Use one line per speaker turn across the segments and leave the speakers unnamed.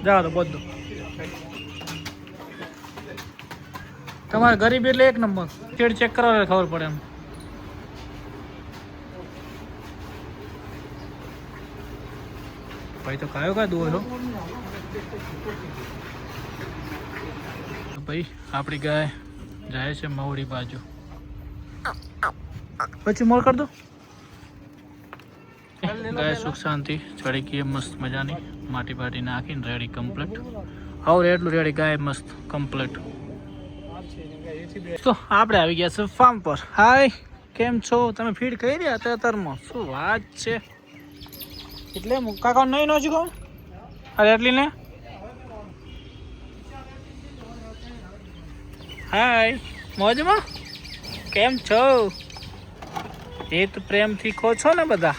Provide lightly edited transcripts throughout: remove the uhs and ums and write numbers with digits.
જાઓ તો બધું તમારે ગરીબ એટલે એક નંબર શેડ ચેક કરવા ખબર પડે એમ. ભાઈ તો કયો દુઓ છો ભાઈ? આપણી ગાય જાય છે મવડી બાજુ, પછી મોર કર દો. ગાય સુખ શાંતિ ચડી ગઈ મસ્ત મજાની, માટી બાટી નાખીને રેડી કમ્પ્લીટ. હવે એટલું રેડી ગાય મસ્ત કમ્પ્લીટ. તો આપણે આવી ગયા છે ફાર્મ પર. હાય, કેમ છો તમે? ફીડ કરી રહ્યા અત્યારમાં શું વાત છે? એટલે કાકા નહીં નો કહું અરે એટલી ને. હાય, મોજમાં કેમ છો? એ તો પ્રેમથી ખો છો ને બધા.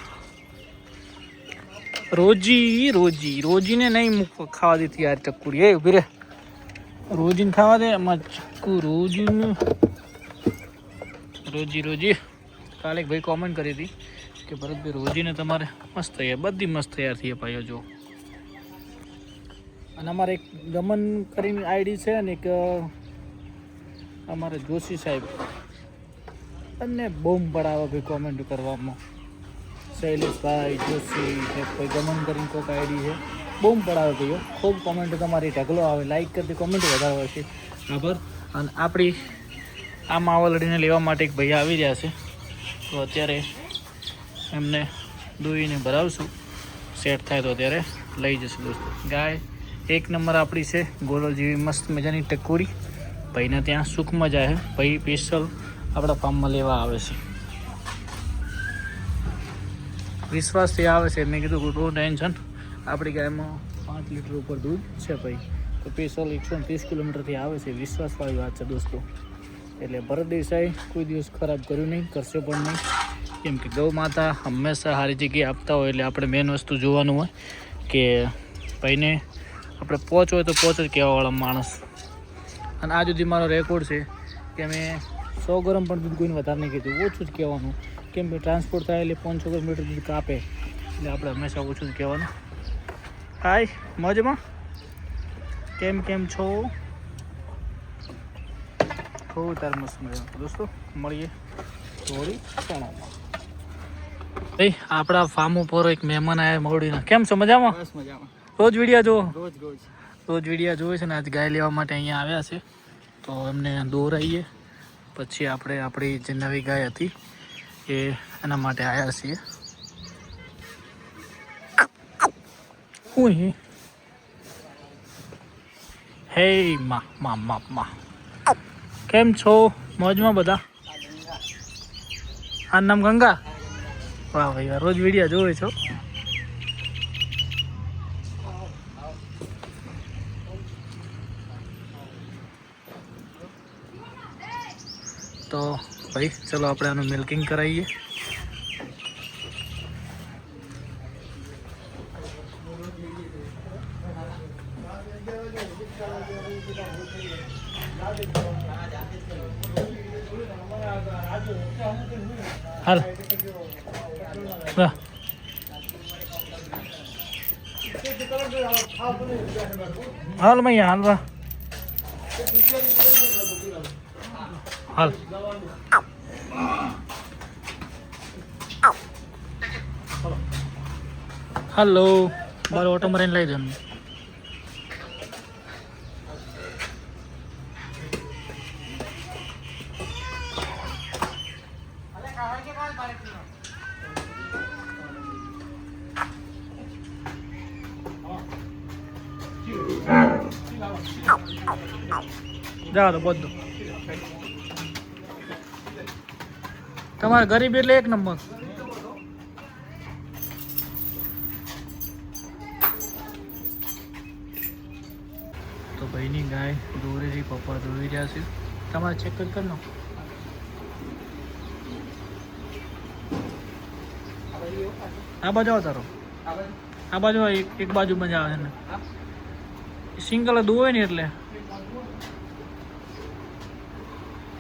રોજીને નહીં ખાવા દેતી યાર ચક્કુડી. એ ઉભી રે, રોજીને ખાવા દે. એમાં ચક્કુ રોજી કાલે એક ભાઈ કોમેન્ટ કરી હતી કે ભરતભાઈ રોજીને તમારે મસ્ત તૈયાર, બધી મસ્ત તૈયાર થઈ પાયો જો. અને અમારે એક ગમન કરીને આઈડી છે ને એક અમારે જોશી સાહેબ અને બોમ્બ પડાવે ભાઈ કોમેન્ટ કરવામાં. શૈલેષભાઈ જોશી કોઈ ગમન કરીને કોઈક આઈડી છે, બોમ્બ પડાવે ભાઈઓ. ખૂબ કોમેન્ટ તમારી ઢગલો આવે, લાઈક કરતી કોમેન્ટ વધારે હોય છે. આભાર. અને આપણી આ માવલડીને લેવા માટે એક ભાઈ આવી રહ્યા છે, તો અત્યારે એમને દોઈને ભરાવશું. સેટ થાય તો ત્યારે લઈ જશું દોસ્તો. ગાય એક નંબર આપણી છે, ગોળો જેવી મસ્ત મજાની ટકોરી. ભાઈને ત્યાં સુખમાં જાય છે, ભાઈ સ્પેશિયલ આપણા ફાર્મમાં લેવા આવે છે. વિશ્વાસથી આવે છે. મેં કીધું નો ટેન્શન, આપણી ગાયમાં 5 લીટર ઉપર દૂધ છે ભાઈ. તો સ્પેશિયલ 130 કિલોમીટરથી આવે છે. વિશ્વાસવાળી વાત છે દોસ્તો. એટલે ભરત દેસાઈ કોઈ દિવસ ખરાબ કર્યું નહીં, કરશે પણ નહીં. કેમ કે ગૌ માતા હંમેશા સારી જગ્યાએ આપતા હોય. એટલે આપણે મેઇન વસ્તુ જોવાનું હોય કે ભાઈને આપણે પહોંચ હોય તો પહોંચ જ કહેવાવાળા માણસ. અને આ સુધી મારો રેકોર્ડ છે કે મેં 100 ગ્રામ પણ દૂધ કોઈને વધારે નહીં કીધું, ઓછું જ કહેવાનું. કેમ કે ટ્રાન્સપોર્ટ થાય એટલે 500 કિલોમીટર દૂધ કાપે, એટલે આપણે હંમેશા ઓછું જ કહેવાનું. હાય, મોજમાં કેમ છો? ખૂબ તાર મસ્ત મજા દોસ્તો. મળીએ થોડી ક્ષણોમાં. ભાઈ આપણા ફાર્મ ઉપર એક મહેમાન આવ્યા મવડીના. કેમ છો? મજામાં?
બસ મજામાં.
રોજ વિડીયો જો?
રોજ
વિડીયો જોવે છે ને. આજ ગાય લેવા માટે અહીંયા આવ્યા છે, તો એમને દોરાઈએ. પછી આપણે આપણી જે નવી ગાય હતી એ એના માટે આવ્યા છીએ. હે મા કેમ છો? મોજમાં બધા? આ નામ ગંગા? વાહ ભાઈ વાહ, રોજ વિડીયો જોવે છો. તો ભાઈ ચલો આપણે આનું મિલ્કિંગ કરાવીએ. હાલ હાલ મૈયા હાલ વા હાલ. હલો, બાર ઓટો મારીને લઈ જવાનું. જાઓ તો બધું તમારે ગરીબ એટલે એક નંબર. તો ભાઈની ગાય દોરેથી પપ્પા દોરી રહ્યા છે. તમારે ચેક કરી લો. આ બાજુ આવો તારો, આ બાજુ એક બાજુ મજા આવે છે ને. સિંગલ દોવાય ને એટલે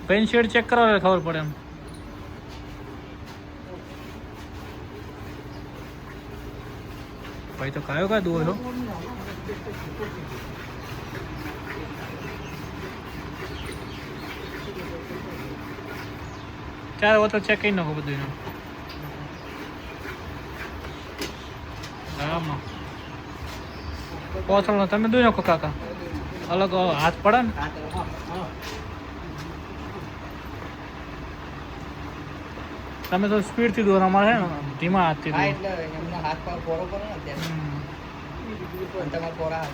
ભાઈ શેડ ચેક કરવા ખબર પડે એમ. ભાઈ તો કયો કા દુઓ છો ચાર તો ચેક કરી નાખો બધું એનું આમાં કોથળનો તમે દૂઈ નાખો કાકા અલગ હાથ પડે ને તમે તો સ્પીડથી દોર અમારે છે ને ધીમા હાથથી દોર
હાથ પર પોરો કરો ને તમારા પોરા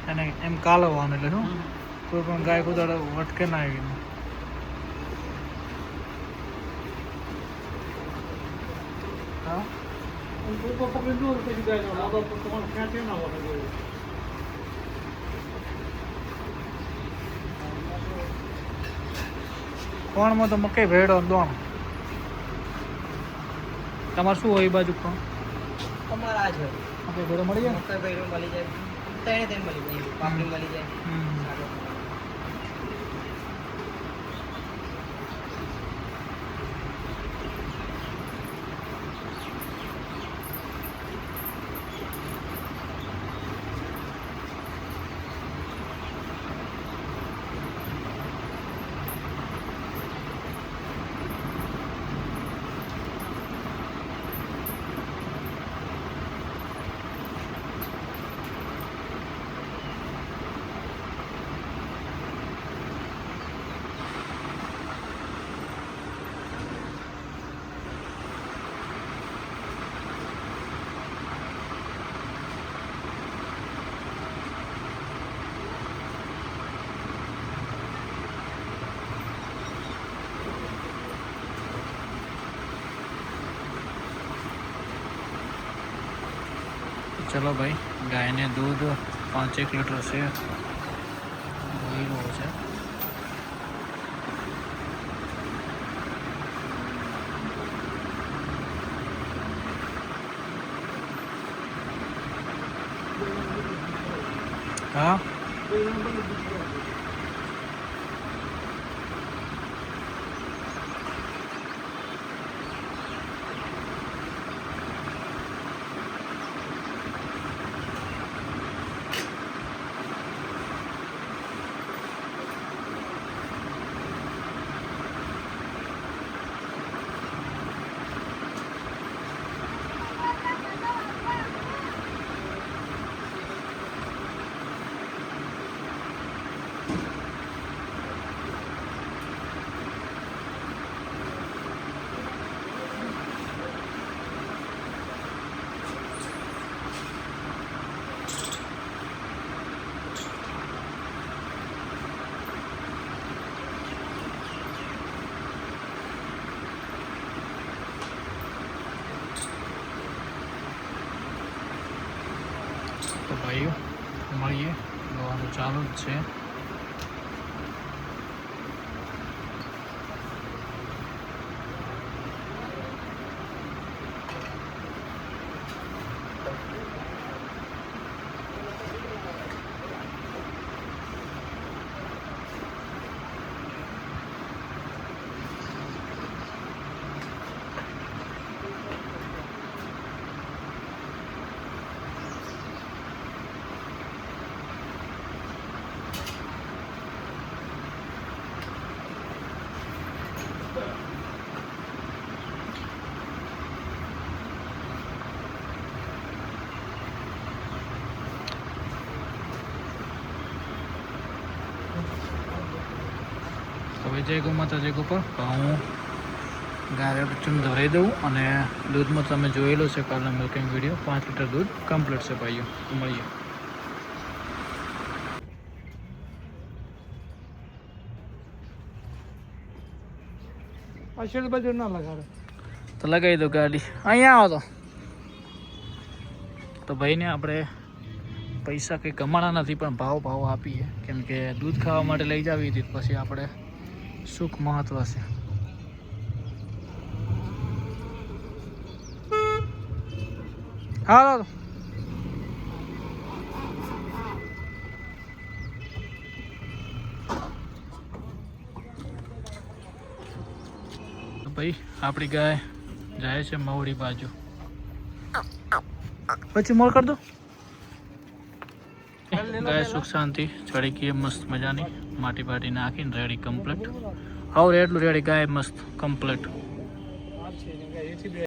અને એમ કાલવવાનું એટલે શું કોઈ પણ ગાય કુદાડે વટકે ના આવી કોણમાં તો મકાઈ ભેડો દોણ તમારે શું હોય એ બાજુ કોણ
તમારા જ
મકાઈ ભેડો મળી જાય
મકાઈ ભેડો મળી જાય તેને મળી જાય પાપડી મળી જાય
ચલો ભાઈ ગાયને દૂધ 5-1 લીટર છે દોઈ છે હા તો ભાઈઓ મળીએ દોવાનું ચાલુ જ છે હવે જય ગૌ માતા જય ગોપાલ હું ગાય બચ્ચું ધરાઈ દઉં અને દૂધમાં તમે જોયેલો છે કાલનો મિલ્કિંગ વિડીયો 5 લીટર દૂધ કમ્પ્લીટ છે ભાઈઓ મળીએ
અશેલ બાજુ ના લગાડે
તો લગાવી દો ગાડી અહીંયા આવો તો ભાઈને આપણે પૈસા કંઈ કમાણા નથી પણ ભાવ આપીએ કેમ કે દૂધ ખાવા માટે લઈ જાવી હતી પછી આપણે સુખ મહત્વ છે હા ભાઈ આપણી ગાય જાય છે મવડી બાજુ. પછી મોર કર દો. ગાય સુખ શાંતિ ચડી ગઈ મસ્ત મજાની માટી બાટી નાખીને રેડી કમ્પ્લીટ. હવે એટલું રેડી ગાય મસ્ત કમ્પ્લીટ.